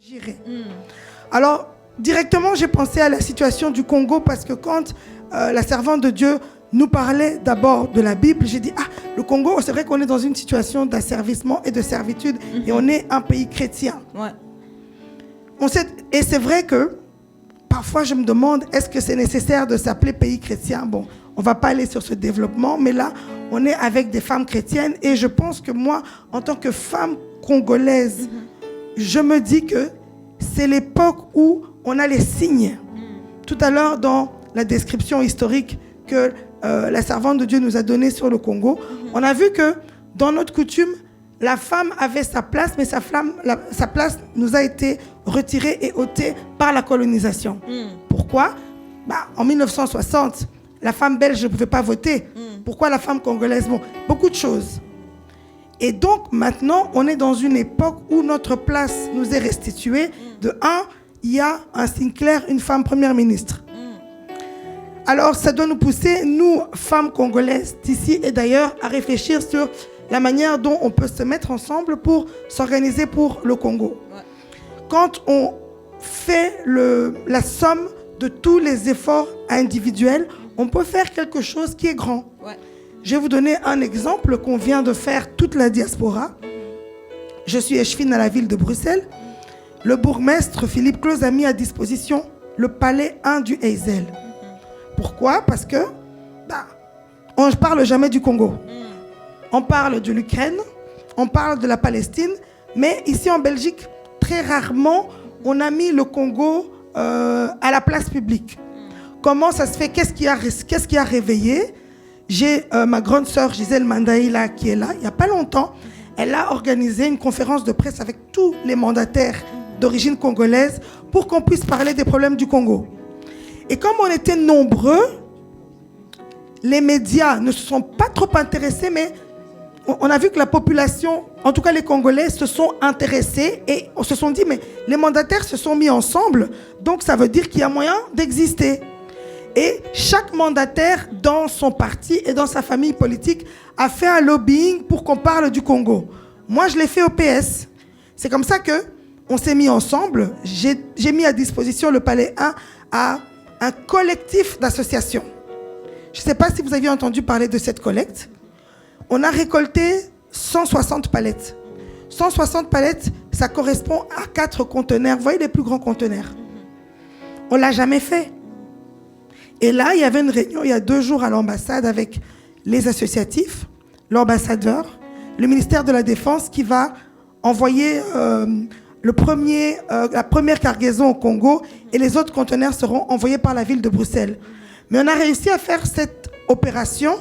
J'irai. Alors, directement, j'ai pensé à la situation du Congo parce que quand la servante de Dieu nous parlait d'abord de la Bible, j'ai dit, le Congo, c'est vrai qu'on est dans une situation d'asservissement et de servitude et on est un pays chrétien. Ouais. Et c'est vrai que parfois je me demande, est-ce que c'est nécessaire de s'appeler pays chrétien? Bon, on ne va pas aller sur ce développement, mais là, on est avec des femmes chrétiennes et je pense que moi, en tant que femme congolaise, je me dis que c'est l'époque où on a les signes. Tout à l'heure, dans la description historique que la servante de Dieu nous a donnée sur le Congo, on a vu que dans notre coutume, la femme avait sa place, mais sa place nous a été retirée et ôtée par la colonisation. Pourquoi? En 1960, la femme belge ne pouvait pas voter. Pourquoi la femme congolaise? Bon, beaucoup de choses. Et donc, maintenant, on est dans une époque où notre place nous est restituée. De un, il y a un signe clair, une femme première ministre. Alors, ça doit nous pousser, nous, femmes congolaises d'ici et d'ailleurs, à réfléchir sur la manière dont on peut se mettre ensemble pour s'organiser pour le Congo. Ouais. Quand on fait la somme de tous les efforts individuels, on peut faire quelque chose qui est grand. Ouais. Je vais vous donner un exemple qu'on vient de faire toute la diaspora. Je suis échevine à la ville de Bruxelles. Le bourgmestre Philippe Close a mis à disposition le palais 1 du Heysel. Pourquoi? Parce que on ne parle jamais du Congo. On parle de l'Ukraine, on parle de la Palestine, mais ici en Belgique, très rarement, on a mis le Congo à la place publique. Comment ça se fait? Qu'est-ce qui a réveillé? J'ai ma grande sœur Gisèle Mandaïla qui est là, il n'y a pas longtemps. Elle a organisé une conférence de presse avec tous les mandataires d'origine congolaise pour qu'on puisse parler des problèmes du Congo. Et comme on était nombreux, les médias ne se sont pas trop intéressés, mais on a vu que la population, en tout cas les Congolais, se sont intéressés et on se sont dit, mais les mandataires se sont mis ensemble, donc ça veut dire qu'il y a moyen d'exister. Et chaque mandataire dans son parti et dans sa famille politique a fait un lobbying pour qu'on parle du Congo. Moi, je l'ai fait au PS. C'est comme ça qu'on s'est mis ensemble. J'ai mis à disposition le Palais 1 à un collectif d'associations. Je ne sais pas si vous aviez entendu parler de cette collecte. On a récolté 160 palettes. 160 palettes, ça correspond à 4 conteneurs. Vous voyez les plus grands conteneurs. On ne l'a jamais fait. Et là, il y avait une réunion il y a 2 jours à l'ambassade avec les associatifs, l'ambassadeur, le ministère de la Défense qui va envoyer la première cargaison au Congo et les autres conteneurs seront envoyés par la ville de Bruxelles. Mais on a réussi à faire cette opération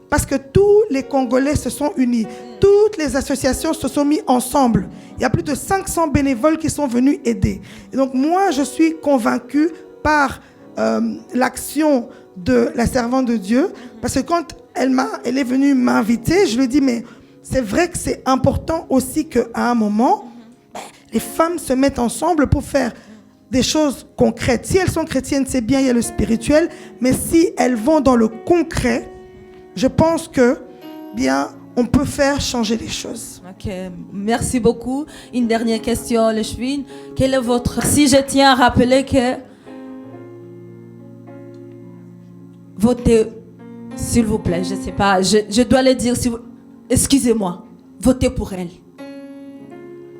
parce que tous les Congolais se sont unis. Toutes les associations se sont mis ensemble. Il y a plus de 500 bénévoles qui sont venus aider. Et donc moi, je suis convaincue par l'action de la servante de Dieu, parce que quand elle est venue m'inviter, je lui ai dit, mais c'est vrai que c'est important aussi qu'à un moment, les femmes se mettent ensemble pour faire des choses concrètes. Si elles sont chrétiennes, c'est bien, il y a le spirituel, mais si elles vont dans le concret, je pense que, bien, on peut faire changer les choses. Ok, merci beaucoup. Une dernière question, Lechvin. Quel est votre... Si je tiens à rappeler que votez, s'il vous plaît, je ne sais pas, je dois le dire, si vous... excusez-moi, votez pour elle.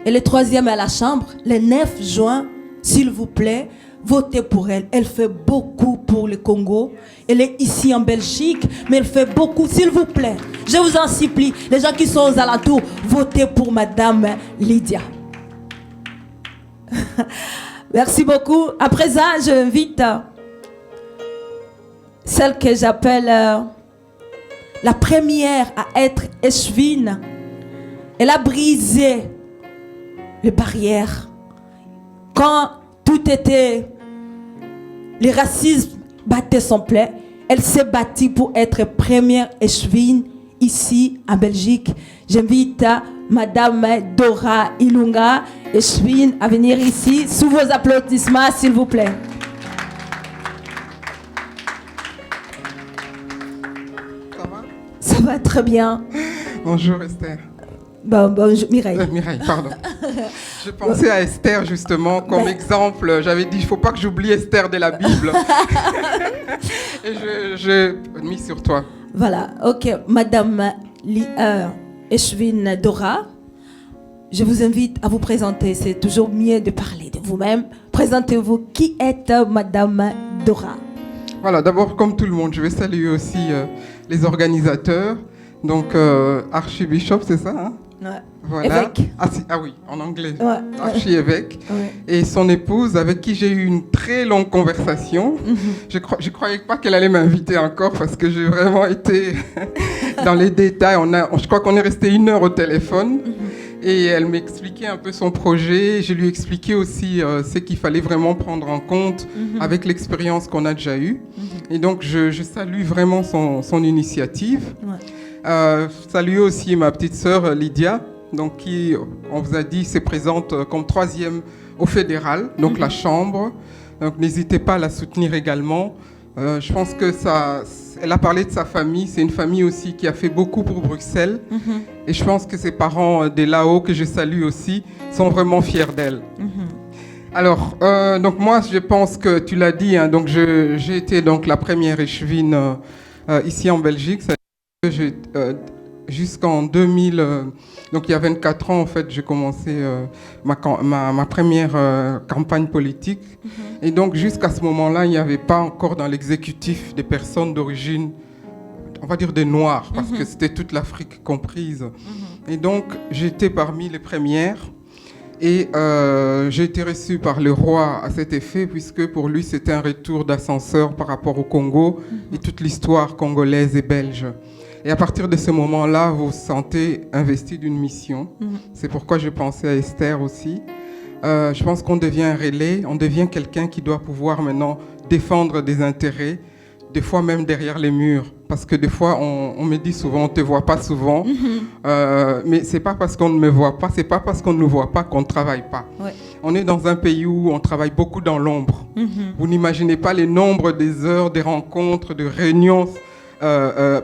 Elle est 3e à la Chambre, le 9 juin, s'il vous plaît, votez pour elle. Elle fait beaucoup pour le Congo. Elle est ici en Belgique, mais elle fait beaucoup, s'il vous plaît. Je vous en supplie, les gens qui sont aux alentours, votez pour Madame Lydia. Merci beaucoup. À présent, j'invite celle que j'appelle la première à être échevine. Elle a brisé les barrières. Quand tout était... Le racisme battait son plein, elle s'est battue pour être première échevine ici en Belgique. J'invite Madame Dora Ilunga, échevine, à venir ici. Sous vos applaudissements, s'il vous plaît. Ça va très bien. Bonjour Esther. Mireille. Mireille, pardon. Je pensais à Esther, justement, comme exemple. J'avais dit, il ne faut pas que j'oublie Esther de la Bible. Et je mis sur toi. Voilà, ok. Madame Eshvin Dora, je vous invite à vous présenter. C'est toujours mieux de parler de vous-même. Présentez-vous. Qui est Madame Dora? Voilà, d'abord, comme tout le monde, je vais saluer aussi les organisateurs. Donc, archibishop, c'est ça, hein? Ouais. Voilà. Évêque. Ah oui, en anglais. Ouais. Archi-évêque. Ouais. Et son épouse, avec qui j'ai eu une très longue conversation. Je croyais pas qu'elle allait m'inviter encore parce que j'ai vraiment été dans les détails. Je crois qu'on est resté 1 heure au téléphone. Et elle m'expliquait un peu son projet. Je lui ai expliqué aussi ce qu'il fallait vraiment prendre en compte avec l'expérience qu'on a déjà eue. Et donc, je salue vraiment son initiative. Ouais. Saluer aussi ma petite sœur Lydia, donc qui, on vous a dit, se présente comme 3e au fédéral, donc la Chambre. Donc n'hésitez pas à la soutenir également. Je pense que elle a parlé de sa famille. C'est une famille aussi qui a fait beaucoup pour Bruxelles. Et je pense que ses parents de là-haut, que je salue aussi, sont vraiment fiers d'elle. Alors, donc moi, je pense que tu l'as dit, hein, donc j'ai été donc la première échevine ici en Belgique. Jusqu'en 2000, donc il y a 24 ans en fait, j'ai commencé ma première campagne politique. Et donc jusqu'à ce moment-là, il n'y avait pas encore dans l'exécutif des personnes d'origine, on va dire des Noirs, parce que c'était toute l'Afrique comprise. Et donc j'étais parmi les premières. Et j'ai été reçue par le roi à cet effet, puisque pour lui c'était un retour d'ascenseur par rapport au Congo et toute l'histoire congolaise et belge. Et à partir de ce moment-là, vous vous sentez investi d'une mission. C'est pourquoi je pensais à Esther aussi. Je pense qu'on devient un relais, on devient quelqu'un qui doit pouvoir maintenant défendre des intérêts, des fois même derrière les murs. Parce que des fois, on me dit souvent, on ne te voit pas souvent. Mais ce n'est pas parce qu'on ne me voit pas, ce n'est pas parce qu'on ne nous voit pas qu'on ne travaille pas. Ouais. On est dans un pays où on travaille beaucoup dans l'ombre. Vous n'imaginez pas les nombres des heures, des rencontres, de réunions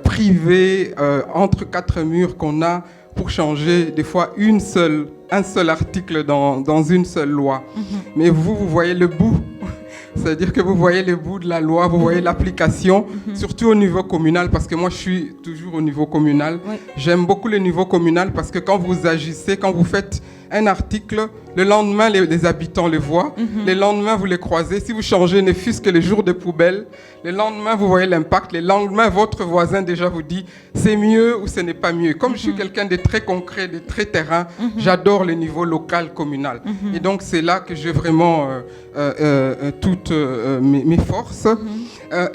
privées entre 4 murs qu'on a pour changer des fois un seul article dans une seule loi. Mais vous voyez le bout. C'est-à-dire que vous voyez le bout de la loi, vous voyez l'application, surtout au niveau communal, parce que moi je suis toujours au niveau communal. Oui. J'aime beaucoup le niveau communal parce que quand vous agissez, quand vous faites un article, le lendemain les habitants le voient, le lendemain vous les croisez, si vous changez ne fût-ce que les jours de poubelle, le lendemain vous voyez l'impact, le lendemain votre voisin déjà vous dit c'est mieux ou ce n'est pas mieux. Comme je suis quelqu'un de très concret, de très terrain, j'adore le niveau local, communal. Et donc c'est là que j'ai vraiment toutes mes forces.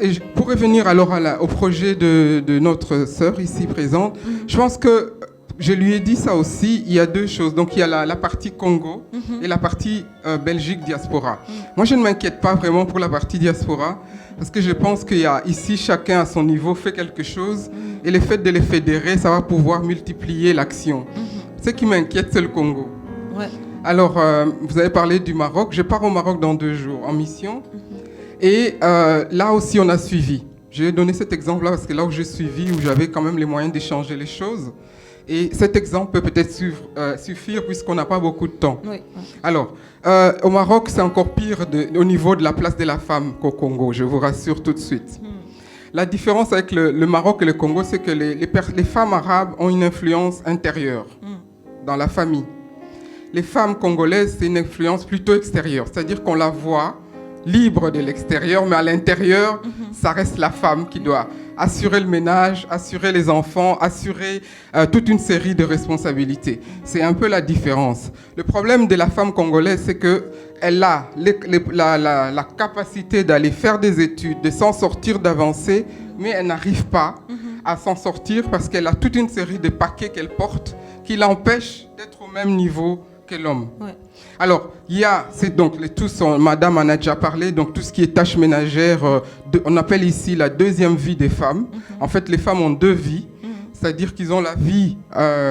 Et pour revenir alors au projet de notre sœur ici présente, je pense que je lui ai dit ça aussi, il y a 2 choses. Donc il y a la partie Congo et la partie Belgique diaspora. Moi je ne m'inquiète pas vraiment pour la partie diaspora parce que je pense qu'il y a ici chacun à son niveau fait quelque chose et le fait de les fédérer, ça va pouvoir multiplier l'action. Ce qui m'inquiète, c'est le Congo. Ouais. Alors vous avez parlé du Maroc, je pars au Maroc dans 2 jours en mission et là aussi on a suivi. Je vais donner cet exemple-là parce que là où j'ai suivi, où j'avais quand même les moyens d'échanger les choses. Et cet exemple peut peut-être suffire puisqu'on n'a pas beaucoup de temps. Oui. Alors, au Maroc, c'est encore pire au niveau de la place de la femme qu'au Congo, je vous rassure tout de suite. La différence avec le Maroc et le Congo, c'est que les femmes arabes ont une influence intérieure dans la famille. Les femmes congolaises, c'est une influence plutôt extérieure, c'est-à-dire qu'on la voit libre de l'extérieur, mais à l'intérieur, ça reste la femme qui doit assurer le ménage, assurer les enfants, assurer toute une série de responsabilités. C'est un peu la différence. Le problème de la femme congolaise, c'est qu'elle a la capacité d'aller faire des études, de s'en sortir, d'avancer, mais elle n'arrive pas à s'en sortir parce qu'elle a toute une série de paquets qu'elle porte qui l'empêchent d'être au même niveau que l'homme. Ouais. Alors, madame en a déjà parlé, donc tout ce qui est tâches ménagères, on appelle ici la 2e vie des femmes. En fait, les femmes ont 2 vies, c'est-à-dire qu'ils ont la vie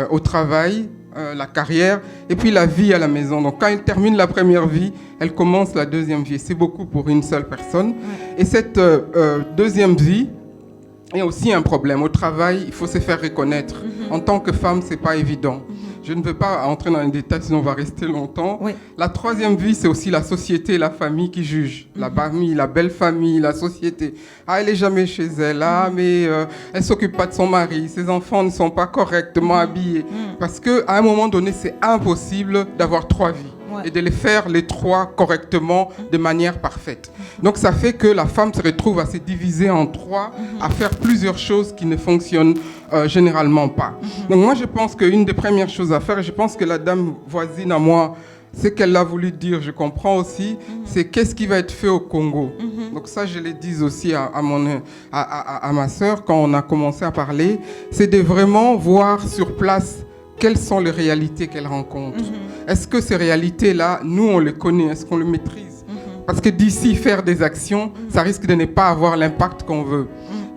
au travail, la carrière, et puis la vie à la maison. Donc, quand elles terminent la première vie, elles commencent la 2e vie. C'est beaucoup pour une seule personne. Et cette 2e vie est aussi un problème. Au travail, il faut se faire reconnaître. En tant que femme, c'est pas évident. Je ne veux pas entrer dans les détails, sinon on va rester longtemps. Oui. La troisième vie, c'est aussi la société et la famille qui jugent. La famille, la belle famille, la société. Ah, elle n'est jamais chez elle. Ah, mais elle ne s'occupe pas de son mari. Ses enfants ne sont pas correctement habillés. Parce qu'à un moment donné, c'est impossible d'avoir 3 vies. Et de les faire les 3 correctement de manière parfaite. Donc ça fait que la femme se retrouve à se diviser en 3, à faire plusieurs choses qui ne fonctionnent généralement pas. Donc moi je pense qu'une des premières choses à faire, et je pense que la dame voisine à moi, ce qu'elle a voulu dire, je comprends aussi, c'est qu'est-ce qui va être fait au Congo. Donc ça je l'ai dit aussi à ma sœur quand on a commencé à parler, c'est de vraiment voir sur place quelles sont les réalités qu'elle rencontre. Est-ce que ces réalités-là, nous, on les connaît? Est-ce qu'on les maîtrise? Parce que d'ici, faire des actions, ça risque de ne pas avoir l'impact qu'on veut.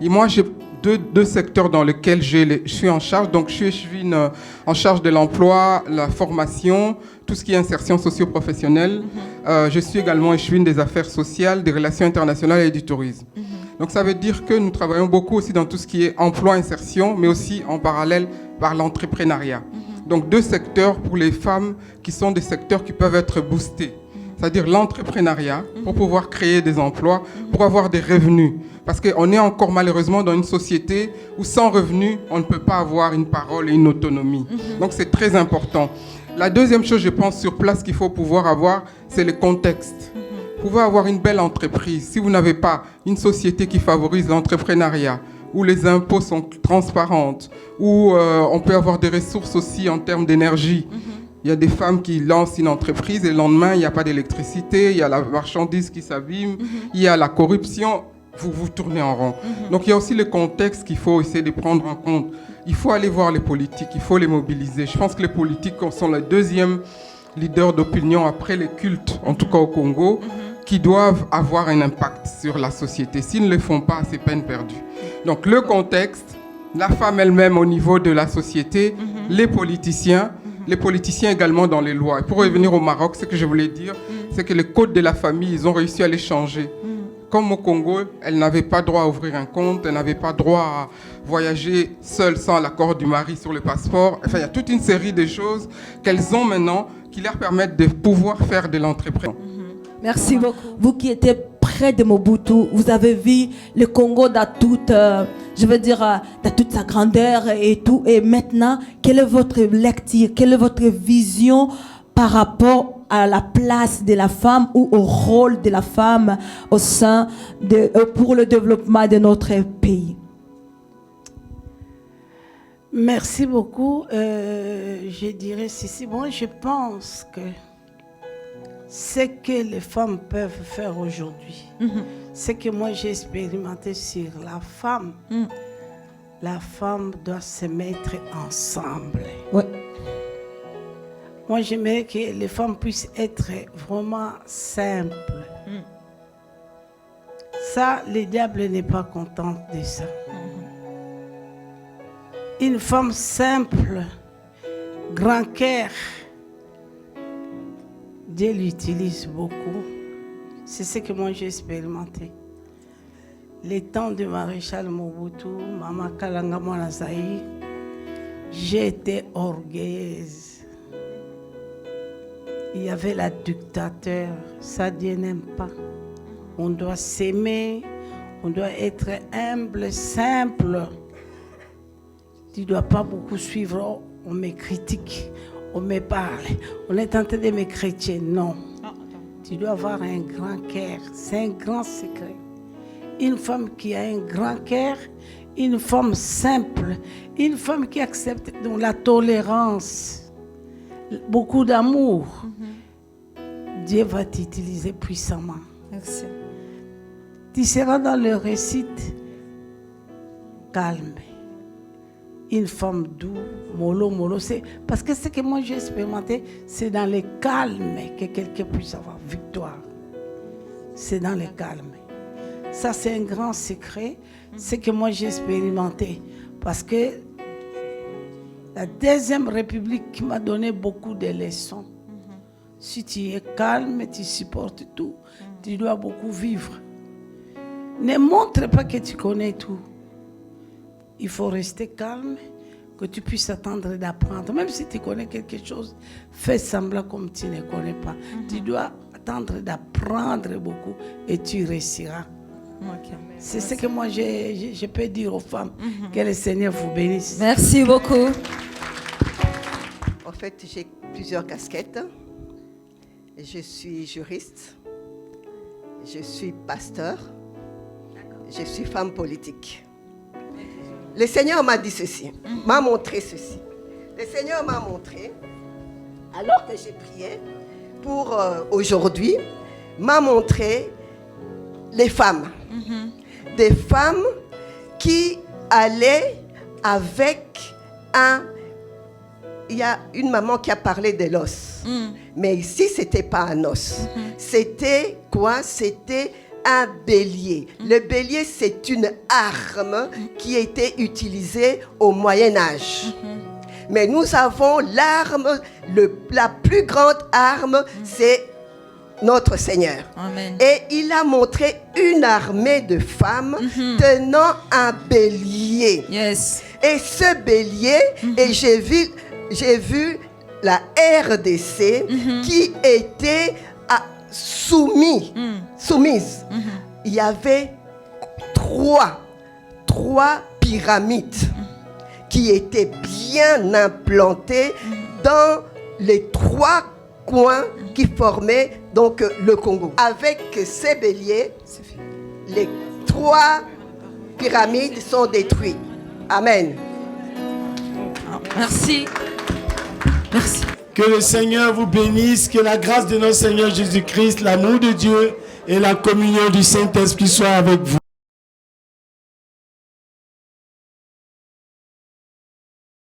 Et moi, j'ai deux secteurs dans lesquels je suis en charge. Donc, je suis échevine en charge de l'emploi, la formation, tout ce qui est insertion socio-professionnelle. Je suis également échevine des affaires sociales, des relations internationales et du tourisme. Donc, ça veut dire que nous travaillons beaucoup aussi dans tout ce qui est emploi, insertion, mais aussi en parallèle par l'entrepreneuriat. Donc 2 secteurs pour les femmes qui sont des secteurs qui peuvent être boostés. C'est-à-dire l'entrepreneuriat pour pouvoir créer des emplois, pour avoir des revenus. Parce qu'on est encore malheureusement dans une société où sans revenus, on ne peut pas avoir une parole et une autonomie. Donc c'est très important. La deuxième chose, je pense, sur place qu'il faut pouvoir avoir, c'est le contexte. Vous pouvez avoir une belle entreprise. Si vous n'avez pas une société qui favorise l'entrepreneuriat, où les impôts sont transparents, où on peut avoir des ressources aussi en termes d'énergie. Il y a des femmes qui lancent une entreprise et le lendemain, il n'y a pas d'électricité, il y a la marchandise qui s'abîme, il y a la corruption, vous tournez en rond. Donc il y a aussi le contexte qu'il faut essayer de prendre en compte. Il faut aller voir les politiques, il faut les mobiliser. Je pense que les politiques sont le deuxième leader d'opinion après les cultes, en tout cas au Congo, qui doivent avoir un impact sur la société. S'ils ne le font pas, c'est peine perdue. Donc le contexte, la femme elle-même au niveau de la société, les politiciens également dans les lois. Et pour revenir au Maroc, ce que je voulais dire, c'est que les codes de la famille, ils ont réussi à les changer. Comme au Congo, elle n'avait pas droit à ouvrir un compte, elle n'avait pas droit à voyager seule sans l'accord du mari sur le passeport. Enfin, il y a toute une série de choses qu'elles ont maintenant qui leur permettent de pouvoir faire de l'entrepreneuriat. Merci beaucoup. Vous qui étiez près de Mobutu, vous avez vu le Congo dans toute, dans toute sa grandeur et tout. Et maintenant, quelle est votre lecture, quelle est votre vision par rapport à la place de la femme ou au rôle de la femme au sein pour le développement de notre pays? Merci beaucoup. Je dirais ceci. Moi, je pense que ce que les femmes peuvent faire aujourd'hui, ce que moi j'ai expérimenté sur la femme, la femme doit se mettre ensemble. Ouais. Moi, j'aimerais que les femmes puissent être vraiment simples. Ça, le diable n'est pas content de ça. Une femme simple, grand cœur, Dieu l'utilise beaucoup. C'est ce que moi j'ai expérimenté. Les temps de Maréchal Mobutu, Maman Kalanga Mwanazaï, j'étais orgueilleuse. Il y avait la dictateur, ça Dieu n'aime pas. On doit s'aimer, on doit être humble, simple. Tu ne dois pas beaucoup suivre, on me critique, on me parle, on est tenté de me chrétien. Non, tu dois avoir un grand cœur, c'est un grand secret. Une femme qui a un grand cœur, une femme simple, une femme qui accepte donc la tolérance, beaucoup d'amour. Dieu va t'utiliser puissamment. Merci. Tu seras dans le récit calme. Une femme douce, mollo. C'est parce que ce que moi j'ai expérimenté, c'est dans le calme que quelqu'un puisse avoir victoire. C'est dans le calme. Ça, c'est un grand secret. Ce que moi j'ai expérimenté. Parce que la Deuxième République qui m'a donné beaucoup de leçons. Si tu es calme, tu supportes tout, tu dois beaucoup vivre. Ne montre pas que tu connais tout. Il faut rester calme, que tu puisses attendre d'apprendre. Même si tu connais quelque chose, fais semblant comme tu ne connais pas. Tu dois attendre d'apprendre beaucoup et tu réussiras. Ok. C'est ce que moi je peux dire aux femmes. Que le Seigneur vous bénisse. Merci beaucoup. En fait, j'ai plusieurs casquettes. Je suis juriste, je suis pasteur, je suis femme politique. Le Seigneur m'a dit ceci, m'a montré ceci. Le Seigneur m'a montré, alors que j'ai prié pour aujourd'hui, m'a montré les femmes. Des femmes qui allaient avec un... Il y a une maman qui a parlé de l'os. Mais ici, ce n'était pas un os. C'était quoi? C'était un bélier. Le bélier, c'est une arme qui était utilisée au Moyen-Âge. Mais nous avons l'arme, la plus grande arme, c'est notre Seigneur. Amen. Et il a montré une armée de femmes tenant un bélier. Yes. Et ce bélier, et j'ai vu la RDC qui était soumise. Il y avait trois pyramides qui étaient bien implantées dans les 3 coins qui formaient donc le Congo. Avec ces béliers, les 3 pyramides sont détruites. Amen. Merci. Merci. Que le Seigneur vous bénisse, que la grâce de notre Seigneur Jésus-Christ, l'amour de Dieu et la communion du Saint-Esprit soient avec vous.